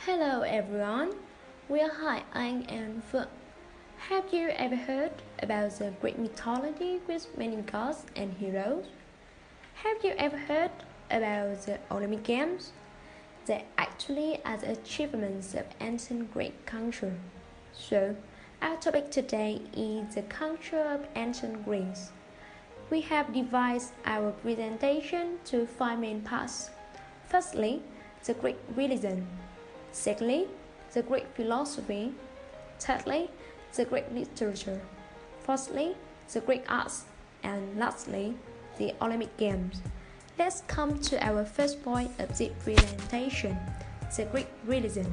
Hello everyone, we're Hai Anh and Phượng. Have you ever heard about the Greek mythology with many gods and heroes? Have you ever heard about the Olympic Games? They actually are the achievements of ancient Greek culture. So, our topic today is the culture of ancient Greece. We have divided our presentation to 5 main parts. Firstly, the Greek religion. Secondly, the Greek philosophy. Thirdly, the Greek literature. Fourthly, the Greek arts. And lastly, the Olympic Games. Let's come to our first point of this presentation, the Greek religion.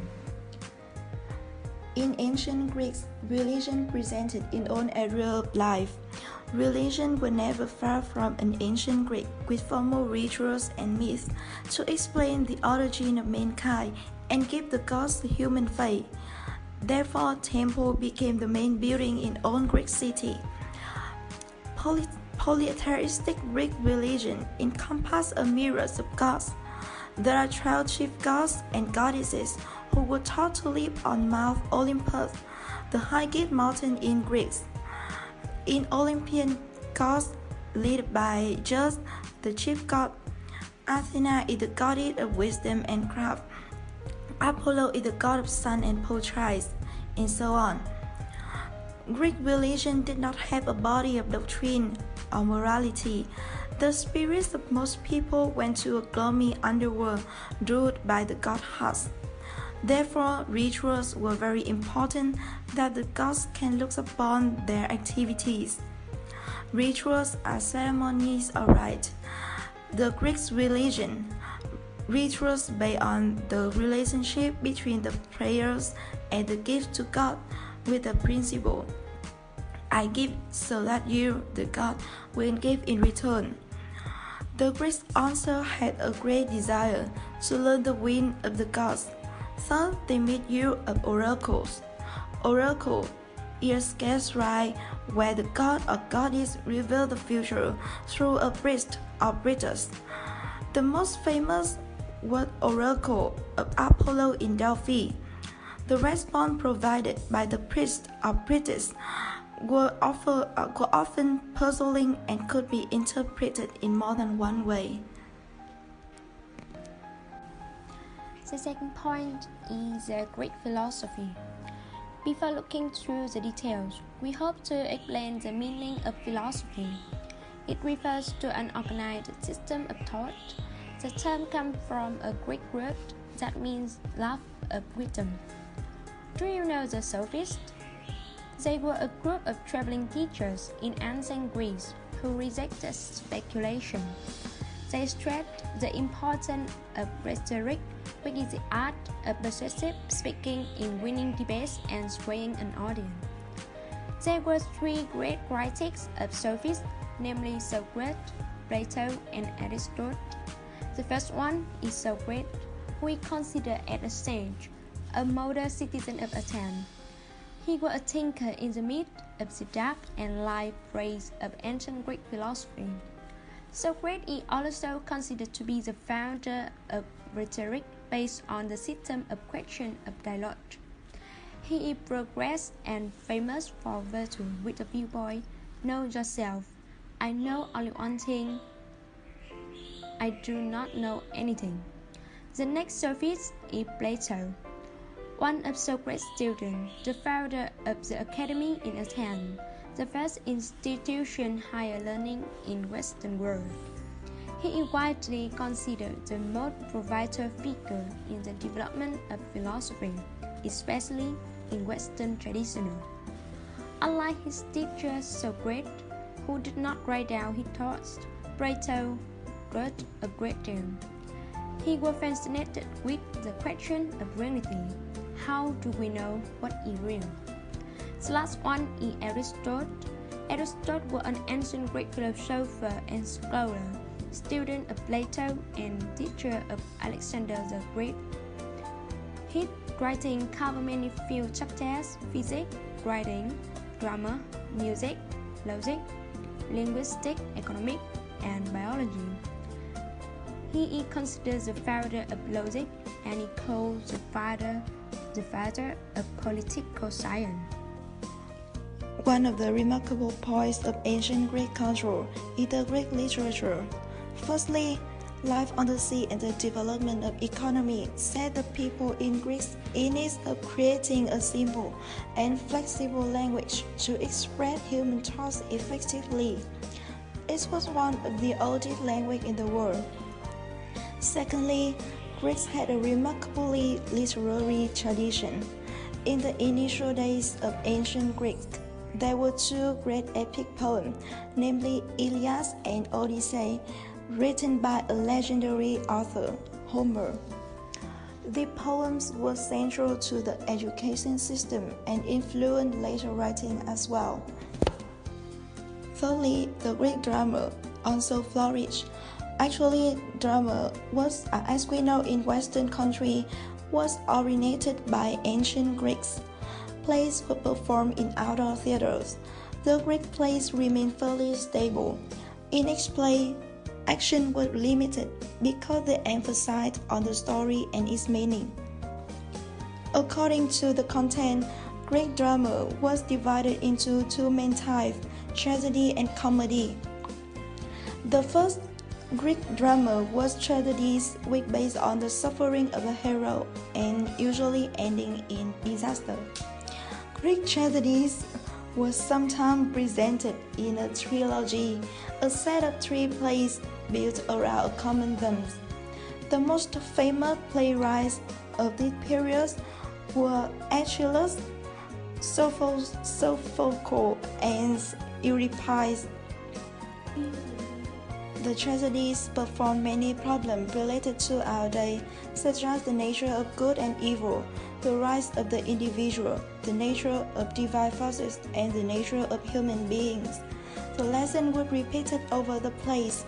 In ancient Greece, religion presented in all areas of life. Religion was never far from an ancient Greek with formal rituals and myths to explain the origin of mankind and give the gods the human faith. Therefore, temple became the main building in all Greek city. Polytheistic Greek religion encompassed a myriad of gods. There are 12 chief gods and goddesses who were taught to live on Mount Olympus, the highest mountain in Greece. In Olympian gods led by Zeus, the chief god. Athena is the goddess of wisdom and craft. Apollo is the god of sun and poetry, and so on. Greek religion did not have a body of doctrine or morality. The spirits of most people went to a gloomy underworld ruled by the god Hades. Therefore, rituals were very important that the gods can look upon their activities. Rituals are ceremonies or rites. The Greek religion, rituals based on the relationship between the prayers and the gift to God with the principle, I give so that you, the God, will give in return. The Greeks also had a great desire to learn the will of the gods. Thus, they made use of oracles. Oracle is a scarce rite where the god or goddess reveal the future through a priest or priestess. The most famous was oracle of Apollo in Delphi. The response provided by the priest or priestess were often puzzling and could be interpreted in more than one way. The second point is the Greek philosophy. Before looking through the details, we hope to explain the meaning of philosophy. It refers to an organized system of thought. The term comes from a Greek word that means love of wisdom. Do you know the sophists? They were a group of traveling teachers in ancient Greece who rejected speculation. They stressed the importance of rhetoric, which is the art of persuasive speaking in winning debates and swaying an audience. There were three great critics of sophists, namely Socrates, Plato, and Aristotle. The first one is Socrates, who is considered at a stage a model citizen of Athens. He was a thinker in the midst of the dark and light phase of ancient Greek philosophy. Socrates is also considered to be the founder of rhetoric based on the system of question of dialogue. He is progressed and famous for virtue with the viewpoint, know yourself. I know only one thing. I do not know anything. The next sophist is Plato, one of Socrates' students, the founder of the Academy in Athens, the first institution higher learning in Western world. He is widely considered the most pivotal figure in the development of philosophy, especially in Western tradition. Unlike his teacher Socrates, who did not write down his thoughts, Plato wrote a great deal. He was fascinated with the question of reality. How do we know what is real? The last one is Aristotle. Aristotle was an ancient Greek philosopher and scholar, student of Plato and teacher of Alexander the Great. His writing covered many fields such as physics, writing, grammar, music, logic, linguistics, economics, and biology. He is considered the father of logic, and he calls the father of political science. One of the remarkable points of ancient Greek culture is the Greek literature. Firstly, life on the sea and the development of economy set the people in Greece in need of creating a simple and flexible language to express human thoughts effectively. It was one of the oldest languages in the world. Secondly, Greeks had a remarkably literary tradition. In the initial days of ancient Greece, there were two great epic poems, namely Iliad and Odyssey, written by a legendary author, Homer. The poems were central to the education system and influenced later writing as well. Thirdly, the Greek drama also flourished. Actually, drama was, as we know in Western countries, was originated by ancient Greeks. Plays were performed in outdoor theaters. The Greek plays remained fairly stable. In each play, action was limited because they emphasized on the story and its meaning. According to the content, Greek drama was divided into two main types, tragedy and comedy. The first Greek drama was tragedies which based on the suffering of a hero and usually ending in disaster. Greek tragedies were sometimes presented in a trilogy, a set of three plays built around a common theme. The most famous playwrights of this period were Aeschylus, Sophocles, and Euripides. The tragedies perform many problems related to our day, such as the nature of good and evil, the rights of the individual, the nature of divine forces, and the nature of human beings. The lesson was repeated over the plays.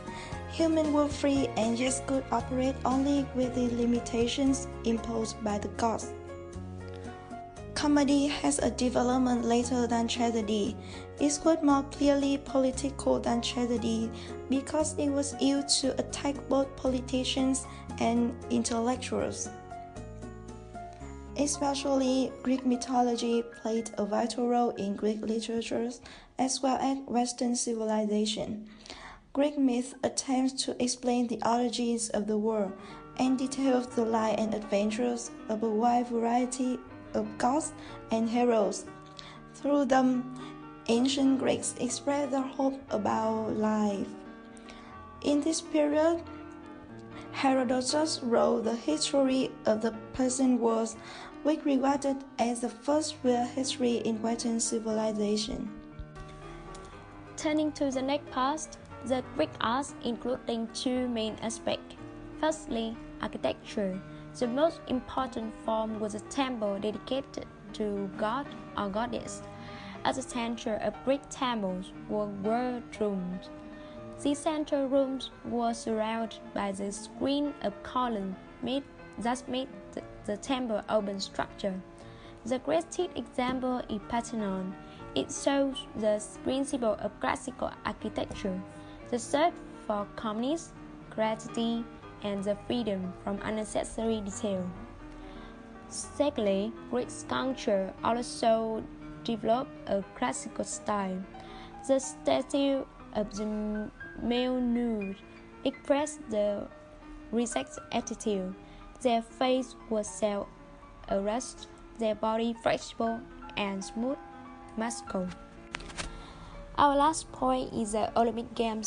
Humans were free and yet could operate only with the limitations imposed by the gods. Comedy has a development later than tragedy. It was more clearly political than tragedy because it was used to attack both politicians and intellectuals. Especially Greek mythology played a vital role in Greek literature as well as Western civilization. Greek myth attempts to explain the origins of the world and details the life and adventures of a wide variety of gods and heroes. Through them, ancient Greeks expressed their hope about life. In this period, Herodotus wrote the history of the Persian Wars, which regarded as the first real history in Western civilization. Turning to the next part, the Greek arts including two main aspects. Firstly, architecture. The most important form was a temple dedicated to god or goddess. At the center of Greek temples were ward rooms. These central rooms were surrounded by the screen of columns that made the temple open structure. The greatest example is Parthenon. It shows the principle of classical architecture, the search for calmness, clarity, and the freedom from unnecessary detail. Secondly, Greek sculpture also developed a classical style. The statue of the male nude expressed the relaxed attitude. Their face was self-erect, their body flexible and smooth, muscular. Our last point is the Olympic Games.